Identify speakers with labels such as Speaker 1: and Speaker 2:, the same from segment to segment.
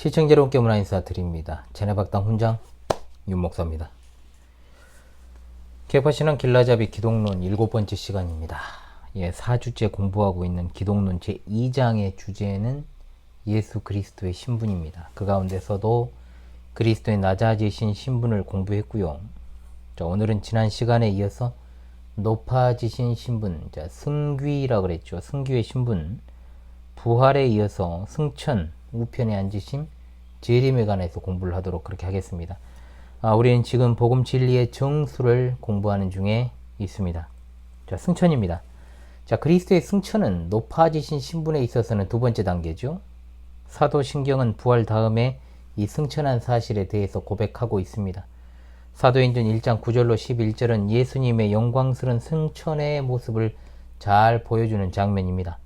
Speaker 1: 시청자 여러분께 문화 인사드립니다. 제네박당 훈장 윤목사입니다. 개파신앙 길라잡이 기독론 7번째 시간입니다. 4주째 공부하고 있는 기독론 제2장의 주제는 예수 그리스도의 신분입니다. 그 가운데서도 그리스도의 낮아지신 신분을 공부했고요. 오늘은 지난 시간에 이어서 높아지신 신분, 승귀라고 그랬죠. 승귀의 신분, 부활에 이어서 승천, 우편에 앉으심, 재림에 관해서 공부를 하도록 그렇게 하겠습니다. 우리는 지금 복음 진리의 정수를 공부하는 중에 있습니다. 승천입니다. 그리스도의 승천은 높아지신 신분에 있어서는 두 번째 단계죠. 사도신경은 부활 다음에 이 승천한 사실에 대해서 고백하고 있습니다. 사도행전 1장 9절로 11절은 예수님의 영광스러운 승천의 모습을 잘 보여주는 장면입니다.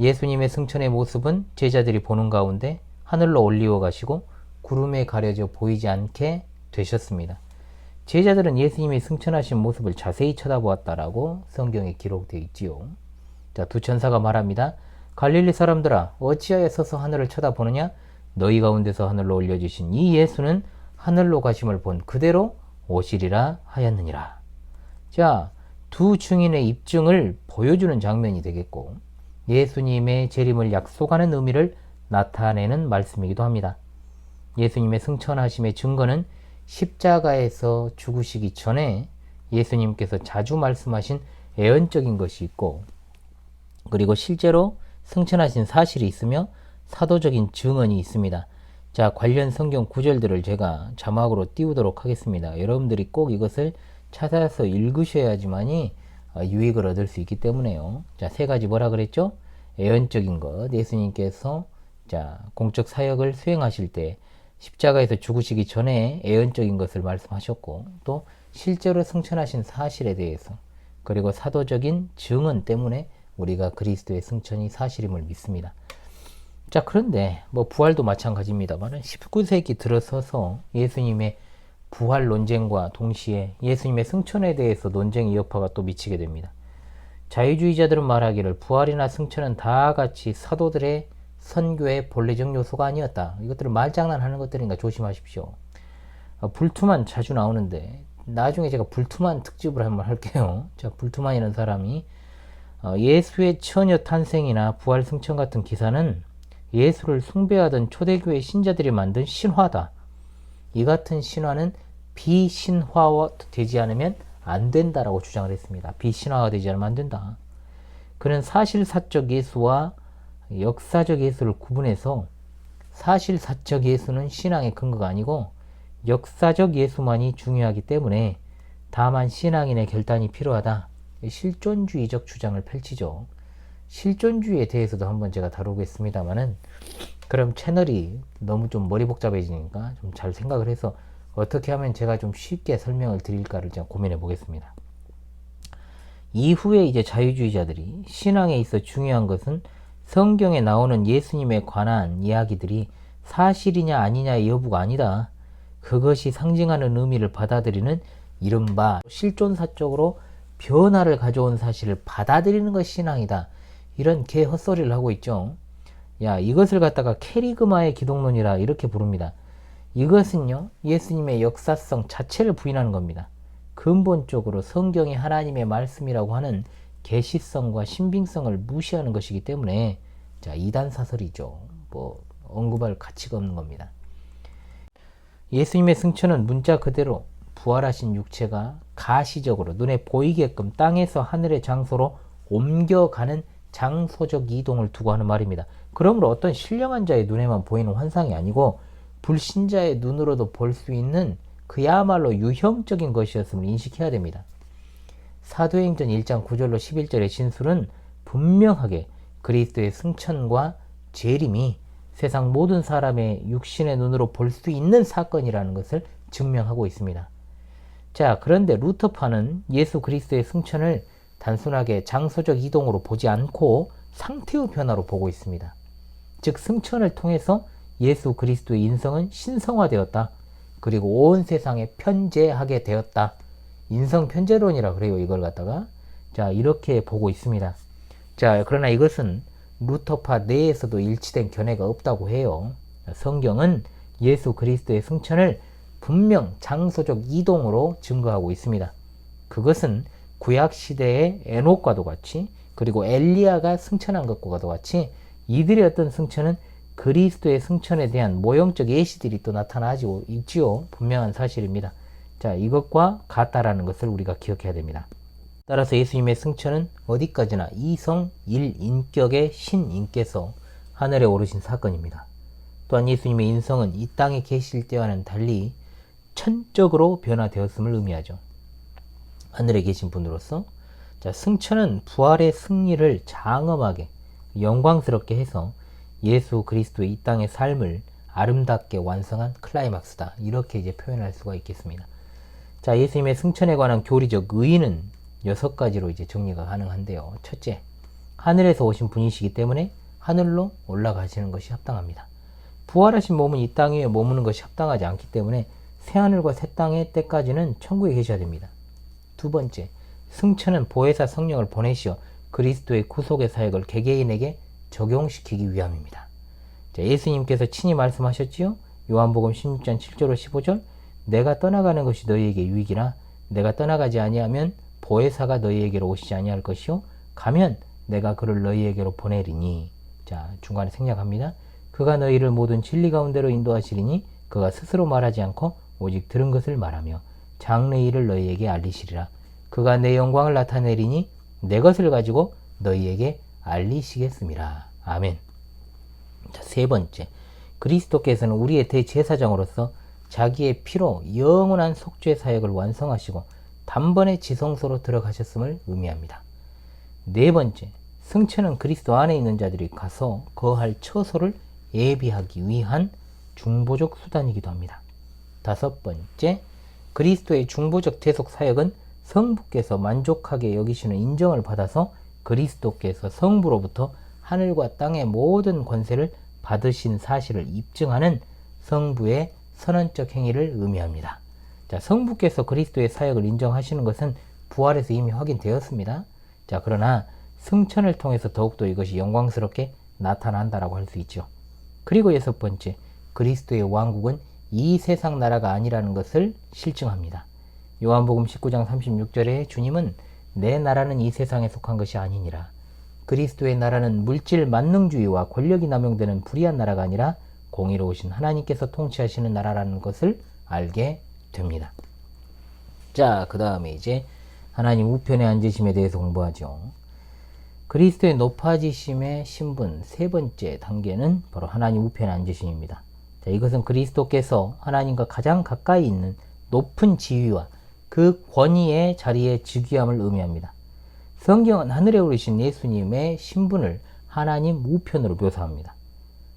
Speaker 1: 예수님의 승천의 모습은 제자들이 보는 가운데 하늘로 올리워 가시고 구름에 가려져 보이지 않게 되셨습니다. 제자들은 예수님이 승천하신 모습을 자세히 쳐다보았다라고 성경에 기록되어 있지요. 두 천사가 말합니다. 갈릴리 사람들아, 어찌하여 서서 하늘을 쳐다보느냐? 너희 가운데서 하늘로 올려주신 이 예수는 하늘로 가심을 본 그대로 오시리라 하였느니라. 두 증인의 입증을 보여주는 장면이 되겠고, 예수님의 재림을 약속하는 의미를 나타내는 말씀이기도 합니다. 예수님의 승천하심의 증거는 십자가에서 죽으시기 전에 예수님께서 자주 말씀하신 예언적인 것이 있고, 그리고 실제로 승천하신 사실이 있으며 사도적인 증언이 있습니다. 관련 성경 구절들을 제가 자막으로 띄우도록 하겠습니다. 여러분들이 꼭 이것을 찾아서 읽으셔야지만이 유익을 얻을 수 있기 때문에요. 세 가지 뭐라 그랬죠? 예언적인 것, 예수님께서 공적 사역을 수행하실 때 십자가에서 죽으시기 전에 예언적인 것을 말씀하셨고, 또 실제로 승천하신 사실에 대해서, 그리고 사도적인 증언 때문에 우리가 그리스도의 승천이 사실임을 믿습니다. 그런데 부활도 마찬가지입니다만 19세기 들어서서 예수님의 부활 논쟁과 동시에 예수님의 승천에 대해서 논쟁의 여파가 또 미치게 됩니다. 자유주의자들은 말하기를 부활이나 승천은 다 같이 사도들의 선교의 본래적 요소가 아니었다. 이것들은 말장난하는 것들인가 조심하십시오. 불투만 자주 나오는데 나중에 제가 불투만 특집을 한번 할게요. 불투만이라는 사람이 예수의 처녀 탄생이나 부활 승천 같은 기사는 예수를 숭배하던 초대교회 신자들이 만든 신화다. 이 같은 신화는 비신화되지 않으면 안 된다라고 주장을 했습니다. 비신화되지 않으면 안 된다. 그는 사실사적 예수와 역사적 예수를 구분해서 사실사적 예수는 신앙의 근거가 아니고 역사적 예수만이 중요하기 때문에 다만 신앙인의 결단이 필요하다. 실존주의적 주장을 펼치죠. 실존주의에 대해서도 한번 제가 다루겠습니다만은, 그럼 채널이 너무 좀 머리 복잡해지니까 좀 잘 생각을 해서 어떻게 하면 제가 좀 쉽게 설명을 드릴까를 제가 고민해 보겠습니다. 이후에 이제 자유주의자들이 신앙에 있어 중요한 것은 성경에 나오는 예수님에 관한 이야기들이 사실이냐 아니냐의 여부가 아니다. 그것이 상징하는 의미를 받아들이는 이른바 실존사적으로 변화를 가져온 사실을 받아들이는 것이 신앙이다. 이런 개 헛소리를 하고 있죠. 이것을 갖다가 캐리그마의 기독론이라 이렇게 부릅니다. 이것은요, 예수님의 역사성 자체를 부인하는 겁니다. 근본적으로 성경이 하나님의 말씀이라고 하는 계시성과 신빙성을 무시하는 것이기 때문에 이단 사설이죠. 언급할 가치가 없는 겁니다. 예수님의 승천은 문자 그대로 부활하신 육체가 가시적으로 눈에 보이게끔 땅에서 하늘의 장소로 옮겨가는 장소적 이동을 두고 하는 말입니다. 그러므로 어떤 신령한 자의 눈에만 보이는 환상이 아니고 불신자의 눈으로도 볼 수 있는 그야말로 유형적인 것이었음을 인식해야 됩니다. 사도행전 1장 9절로 11절의 진술은 분명하게 그리스도의 승천과 재림이 세상 모든 사람의 육신의 눈으로 볼 수 있는 사건이라는 것을 증명하고 있습니다. 그런데 루터파는 예수 그리스도의 승천을 단순하게 장소적 이동으로 보지 않고 상태의 변화로 보고 있습니다. 즉 승천을 통해서 예수 그리스도의 인성은 신성화되었다. 그리고 온 세상에 편재하게 되었다. 인성 편재론이라 그래요. 이걸 갖다가 이렇게 보고 있습니다. 그러나 이것은 루터파 내에서도 일치된 견해가 없다고 해요. 성경은 예수 그리스도의 승천을 분명 장소적 이동으로 증거하고 있습니다. 그것은 구약시대의 에녹과도 같이, 그리고 엘리야가 승천한 것과도 같이 이들의 어떤 승천은 그리스도의 승천에 대한 모형적 예시들이 또 나타나고 있지요. 분명한 사실입니다. 자, 이것과 같다라는 것을 우리가 기억해야 됩니다. 따라서 예수님의 승천은 어디까지나 이성 일인격의 신인께서 하늘에 오르신 사건입니다. 또한 예수님의 인성은 이 땅에 계실 때와는 달리 천적으로 변화되었음을 의미하죠. 하늘에 계신 분으로서 자, 승천은 부활의 승리를 장엄하게 영광스럽게 해서 예수 그리스도의 이 땅의 삶을 아름답게 완성한 클라이막스다. 이렇게 이제 표현할 수가 있겠습니다. 자, 예수님의 승천에 관한 교리적 의의는 6가지로 이제 정리가 가능한데요. 첫째, 하늘에서 오신 분이시기 때문에 하늘로 올라가시는 것이 합당합니다. 부활하신 몸은 이 땅 위에 머무는 것이 합당하지 않기 때문에 새하늘과 새 땅의 때까지는 천국에 계셔야 됩니다. 두 번째, 승천은 보혜사 성령을 보내시어 그리스도의 구속의 사역을 개개인에게 적용시키기 위함입니다. 자, 예수님께서 친히 말씀하셨지요. 요한복음 16장 7절로 15절, 내가 떠나가는 것이 너희에게 유익이나 내가 떠나가지 아니하면 보혜사가 너희에게로 오시지 아니할 것이요 가면 내가 그를 너희에게로 보내리니. 자, 중간에 생략합니다. 그가 너희를 모든 진리 가운데로 인도하시리니 그가 스스로 말하지 않고 오직 들은 것을 말하며 장래의 일을 너희에게 알리시리라. 그가 내 영광을 나타내리니 내 것을 가지고 너희에게 알리시겠음이라. 아멘. 자, 세 번째, 그리스도께서는 우리의 대제사장으로서 자기의 피로 영원한 속죄 사역을 완성하시고 단번에 지성소로 들어가셨음을 의미합니다. 네 번째, 승천은 그리스도 안에 있는 자들이 가서 거할 처소를 예비하기 위한 중보적 수단이기도 합니다. 다섯 번째, 그리스도의 중보적 대속 사역은 성부께서 만족하게 여기시는 인정을 받아서 그리스도께서 성부로부터 하늘과 땅의 모든 권세를 받으신 사실을 입증하는 성부의 선언적 행위를 의미합니다. 자, 성부께서 그리스도의 사역을 인정하시는 것은 부활에서 이미 확인되었습니다. 자, 그러나 승천을 통해서 더욱더 이것이 영광스럽게 나타난다라고 할 수 있죠. 그리고 여섯 번째, 그리스도의 왕국은 이 세상 나라가 아니라는 것을 실증합니다. 요한복음 19장 36절에 주님은 내 나라는 이 세상에 속한 것이 아니니라. 그리스도의 나라는 물질 만능주의와 권력이 남용되는 불의한 나라가 아니라 공의로우신 하나님께서 통치하시는 나라라는 것을 알게 됩니다. 자, 그 다음에 이제 하나님 우편에 앉으심에 대해서 공부하죠. 그리스도의 높아지심의 신분 세 번째 단계는 바로 하나님 우편에 앉으심입니다. 자, 이것은 그리스도께서 하나님과 가장 가까이 있는 높은 지위와 그 권위의 자리에 즉위함을 의미합니다. 성경은 하늘에 오르신 예수님의 신분을 하나님 우편으로 묘사합니다.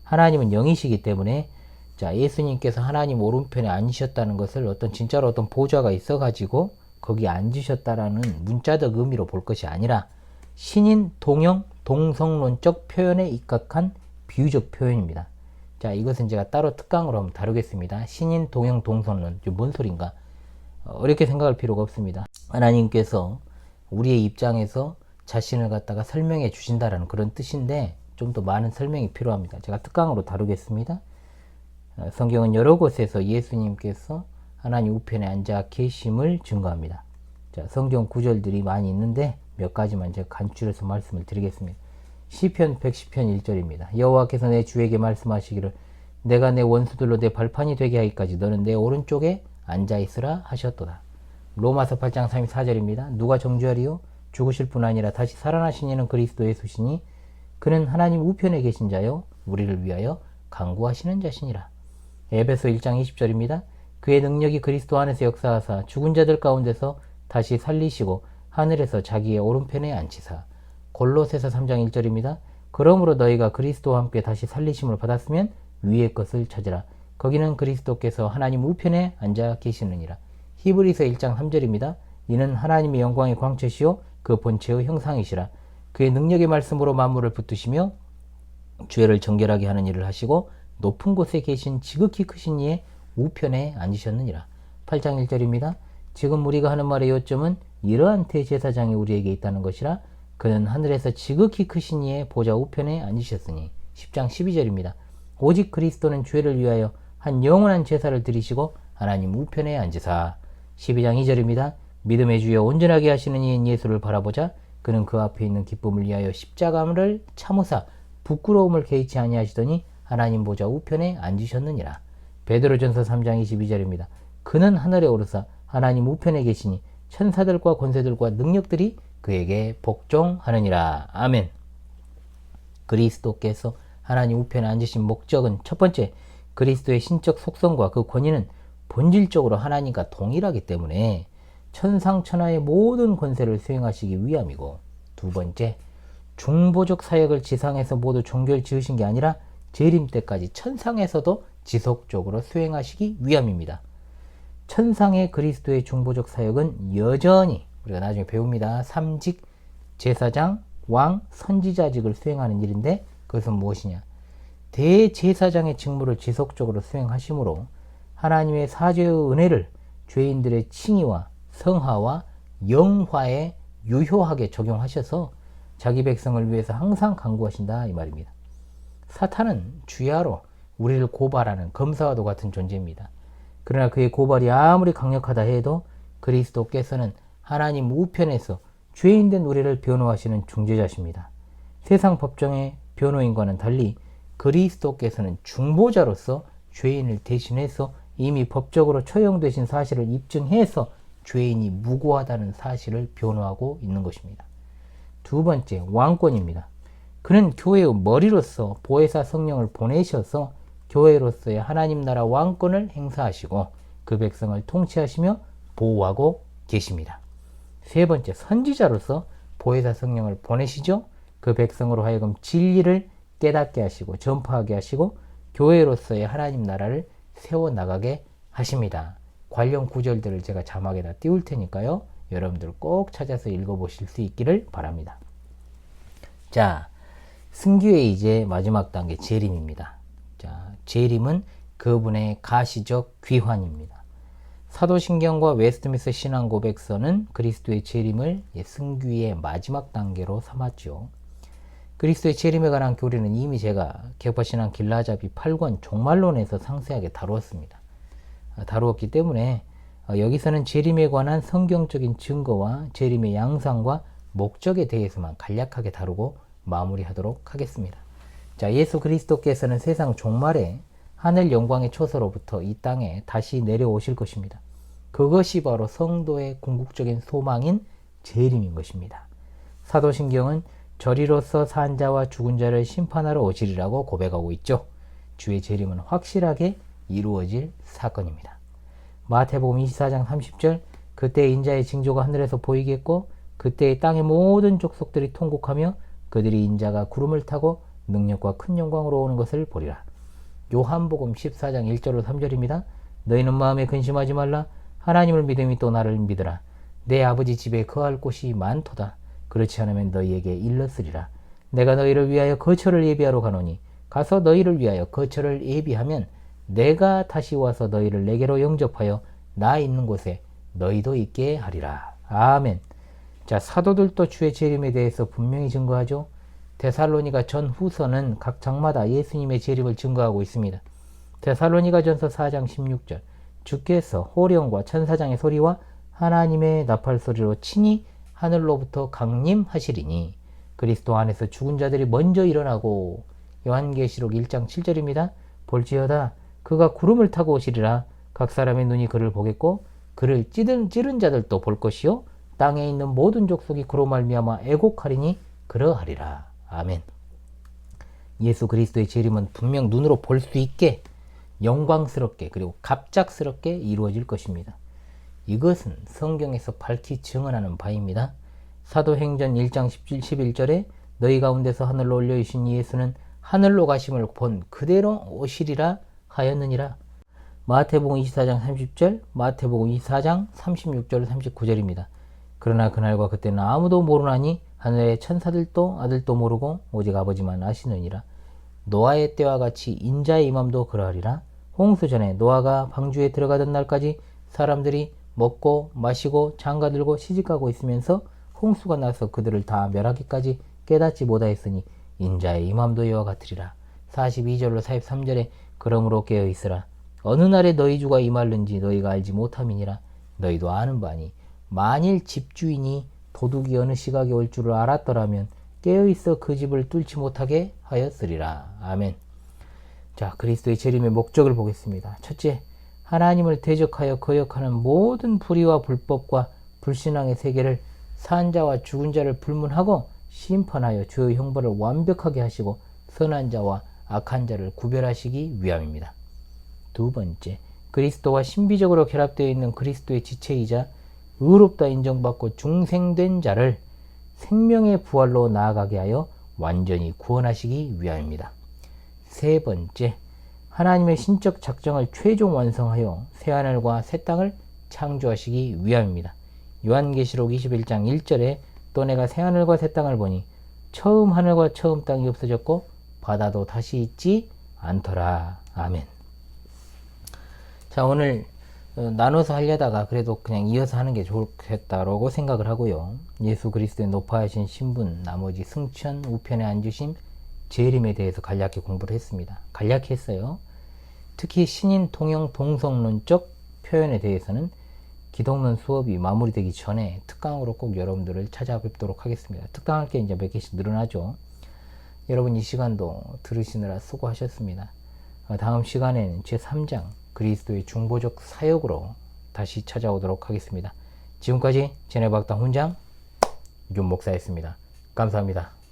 Speaker 1: 하나님은 영이시기 때문에 자, 예수님께서 하나님 오른편에 앉으셨다는 것을 진짜로 어떤 보좌가 있어가지고 거기 앉으셨다라는 문자적 의미로 볼 것이 아니라 신인 동형 동성론적 표현에 입각한 비유적 표현입니다. 자, 이것은 제가 따로 특강으로 한번 다루겠습니다. 신인 동형 동성론, 뭔 소린가? 어렵게 생각할 필요가 없습니다. 하나님께서 우리의 입장에서 자신을 갖다가 설명해 주신다라는 그런 뜻인데 좀 더 많은 설명이 필요합니다. 제가 특강으로 다루겠습니다. 성경은 여러 곳에서 예수님께서 하나님 우편에 앉아 계심을 증거합니다. 자, 성경 구절들이 많이 있는데 몇 가지만 제가 간추려서 말씀을 드리겠습니다. 시편 110편 1절입니다. 여호와께서 내 주에게 말씀하시기를 내가 내 원수들로 내 발판이 되게 하기까지 너는 내 오른쪽에 앉아있으라 하셨도다. 로마서 8장 34절입니다. 누가 정죄하리요? 죽으실 뿐 아니라 다시 살아나신 이는 그리스도 예수시니 그는 하나님 우편에 계신 자요 우리를 위하여 간구하시는 자시니라. 에베소 1장 20절입니다. 그의 능력이 그리스도 안에서 역사하사 죽은 자들 가운데서 다시 살리시고 하늘에서 자기의 오른편에 앉히사. 골로새서 3장 1절입니다. 그러므로 너희가 그리스도와 함께 다시 살리심을 받았으면 위의 것을 찾으라. 거기는 그리스도께서 하나님 우편에 앉아 계시느니라. 히브리서 1장 3절입니다. 이는 하나님의 영광의 광채시요 그 본체의 형상이시라. 그의 능력의 말씀으로 만물을 붙드시며 죄를 정결하게 하는 일을 하시고 높은 곳에 계신 지극히 크신 이의 우편에 앉으셨느니라. 8장 1절입니다. 지금 우리가 하는 말의 요점은 이러한 대제사장이 우리에게 있다는 것이라. 그는 하늘에서 지극히 크신 이의 보좌 우편에 앉으셨으니. 10장 12절입니다. 오직 그리스도는 죄를 위하여 한 영원한 제사를 드리시고 하나님 우편에 앉으사. 12장 2절입니다. 믿음의 주여 온전하게 하시는 이인 예수를 바라보자. 그는 그 앞에 있는 기쁨을 위하여 십자가를 참으사 부끄러움을 개의치 아니하시더니 하나님 보좌 우편에 앉으셨느니라. 베드로전서 3장 22절입니다. 그는 하늘에 오르사 하나님 우편에 계시니 천사들과 권세들과 능력들이 그에게 복종하느니라. 아멘. 그리스도께서 하나님 우편에 앉으신 목적은 첫 번째, 그리스도의 신적 속성과 그 권위는 본질적으로 하나님과 동일하기 때문에 천상천하의 모든 권세를 수행하시기 위함이고, 두 번째, 중보적 사역을 지상에서 모두 종결 지으신 게 아니라 재림 때까지 천상에서도 지속적으로 수행하시기 위함입니다. 천상의 그리스도의 중보적 사역은 여전히 우리가 나중에 배웁니다. 삼직, 제사장, 왕, 선지자직을 수행하는 일인데, 그것은 무엇이냐? 대제사장의 직무를 지속적으로 수행하시므로 하나님의 사죄의 은혜를 죄인들의 칭의와 성화와 영화에 유효하게 적용하셔서 자기 백성을 위해서 항상 간구하신다 이 말입니다. 사탄은 주야로 우리를 고발하는 검사와도 같은 존재입니다. 그러나 그의 고발이 아무리 강력하다 해도 그리스도께서는 하나님 우편에서 죄인된 우리를 변호하시는 중재자십니다. 세상 법정의 변호인과는 달리 그리스도께서는 중보자로서 죄인을 대신해서 이미 법적으로 처형되신 사실을 입증해서 죄인이 무고하다는 사실을 변호하고 있는 것입니다. 두 번째, 왕권입니다. 그는 교회의 머리로서 보혜사 성령을 보내셔서 교회로서의 하나님 나라 왕권을 행사하시고 그 백성을 통치하시며 보호하고 계십니다. 세 번째, 선지자로서 보혜사 성령을 보내시죠. 그 백성으로 하여금 진리를 깨닫게 하시고 전파하게 하시고 교회로서의 하나님 나라를 세워나가게 하십니다. 관련 구절들을 제가 자막에다 띄울 테니까요. 여러분들 꼭 찾아서 읽어보실 수 있기를 바랍니다. 자, 승교의 이제 마지막 단계 재림입니다. 자, 재림은 그분의 가시적 귀환입니다. 사도신경과 웨스트민스터 신앙고백서는 그리스도의 재림을 승귀의 마지막 단계로 삼았죠. 그리스도의 재림에 관한 교리는 이미 제가 개파신앙 길라잡이 8권 종말론에서 상세하게 다루었기 때문에 여기서는 재림에 관한 성경적인 증거와 재림의 양상과 목적에 대해서만 간략하게 다루고 마무리하도록 하겠습니다. 자, 예수 그리스도께서는 세상 종말에 하늘 영광의 초소로부터 이 땅에 다시 내려오실 것입니다. 그것이 바로 성도의 궁극적인 소망인 재림인 것입니다. 사도신경은 저리로서 산 자와 죽은 자를 심판하러 오시리라고 고백하고 있죠. 주의 재림은 확실하게 이루어질 사건입니다. 마태복음 24장 30절, 그때 인자의 징조가 하늘에서 보이겠고 그때 땅의 모든 족속들이 통곡하며 그들이 인자가 구름을 타고 능력과 큰 영광으로 오는 것을 보리라. 요한복음 14장 1절로 3절입니다. 너희는 마음에 근심하지 말라. 하나님을 믿음이 또 나를 믿으라. 내 아버지 집에 거할 곳이 많도다. 그렇지 않으면 너희에게 일렀으리라. 내가 너희를 위하여 거처를 예비하러 가노니 가서 너희를 위하여 거처를 예비하면 내가 다시 와서 너희를 내게로 영접하여 나 있는 곳에 너희도 있게 하리라. 아멘. 자, 사도들도 주의 재림에 대해서 분명히 증거하죠. 데살로니가 전후서는 각 장마다 예수님의 재림을 증거하고 있습니다. 데살로니가 전서 4장 16절, 주께서 호령과 천사장의 소리와 하나님의 나팔 소리로 친히 하늘로부터 강림하시리니 그리스도 안에서 죽은 자들이 먼저 일어나고. 요한계시록 1장 7절입니다. 볼지어다 그가 구름을 타고 오시리라. 각 사람의 눈이 그를 보겠고 그를 찌른 자들도 볼 것이요 땅에 있는 모든 족속이 그로 말미암아 애곡하리니 그러하리라. 아멘. 예수 그리스도의 재림은 분명 눈으로 볼 수 있게 영광스럽게 그리고 갑작스럽게 이루어질 것입니다. 이것은 성경에서 밝히 증언하는 바입니다. 사도행전 1장 11절에 너희 가운데서 하늘로 올려주신 예수는 하늘로 가심을 본 그대로 오시리라 하였느니라. 마태복음 24장 30절, 마태복음 24장 36절 39절입니다. 그러나 그날과 그때는 아무도 모르나니 하늘의 천사들도 아들도 모르고 오직 아버지만 아시느니라. 노아의 때와 같이 인자의 임함도 그러하리라. 홍수 전에 노아가 방주에 들어가던 날까지 사람들이 먹고 마시고 장가들고 시집가고 있으면서 홍수가 나서 그들을 다 멸하기까지 깨닫지 못하였으니 인자의 임함도 이와 같으리라. 42절로 43절에 그러므로 깨어있으라. 어느 날에 너희 주가 임할는지 너희가 알지 못함이니라. 너희도 아는 바니 만일 집주인이 도둑이 어느 시각에 올 줄을 알았더라면 깨어있어 그 집을 뚫지 못하게 하였으리라. 아멘. 자, 그리스도의 재림의 목적을 보겠습니다. 첫째, 하나님을 대적하여 거역하는 모든 불의와 불법과 불신앙의 세계를 산 자와 죽은 자를 불문하고 심판하여 주의 형벌을 완벽하게 하시고 선한 자와 악한 자를 구별하시기 위함입니다. 두 번째, 그리스도와 신비적으로 결합되어 있는 그리스도의 지체이자 의롭다 인정받고 중생된 자를 생명의 부활로 나아가게 하여 완전히 구원하시기 위함입니다. 세 번째, 하나님의 신적 작정을 최종 완성하여 새하늘과 새 땅을 창조하시기 위함입니다. 요한계시록 21장 1절에 또 내가 새하늘과 새 땅을 보니 처음 하늘과 처음 땅이 없어졌고 바다도 다시 있지 않더라. 아멘. 자, 오늘 나눠서 하려다가 그래도 그냥 이어서 하는 게 좋겠다라고 생각을 하고요. 예수 그리스도의 높아하신 신분, 나머지 승천, 우편에 앉으심, 재림에 대해서 간략히 공부를 했습니다. 간략히 했어요. 특히 신인 통용 동성론적 표현에 대해서는 기독론 수업이 마무리되기 전에 특강으로 꼭 여러분들을 찾아뵙도록 하겠습니다. 특강할 게 이제 몇 개씩 늘어나죠. 여러분 이 시간도 들으시느라 수고하셨습니다. 다음 시간에는 제3장 그리스도의 중보적 사역으로 다시 찾아오도록 하겠습니다. 지금까지 제네박당 훈장 윤 목사였습니다. 감사합니다.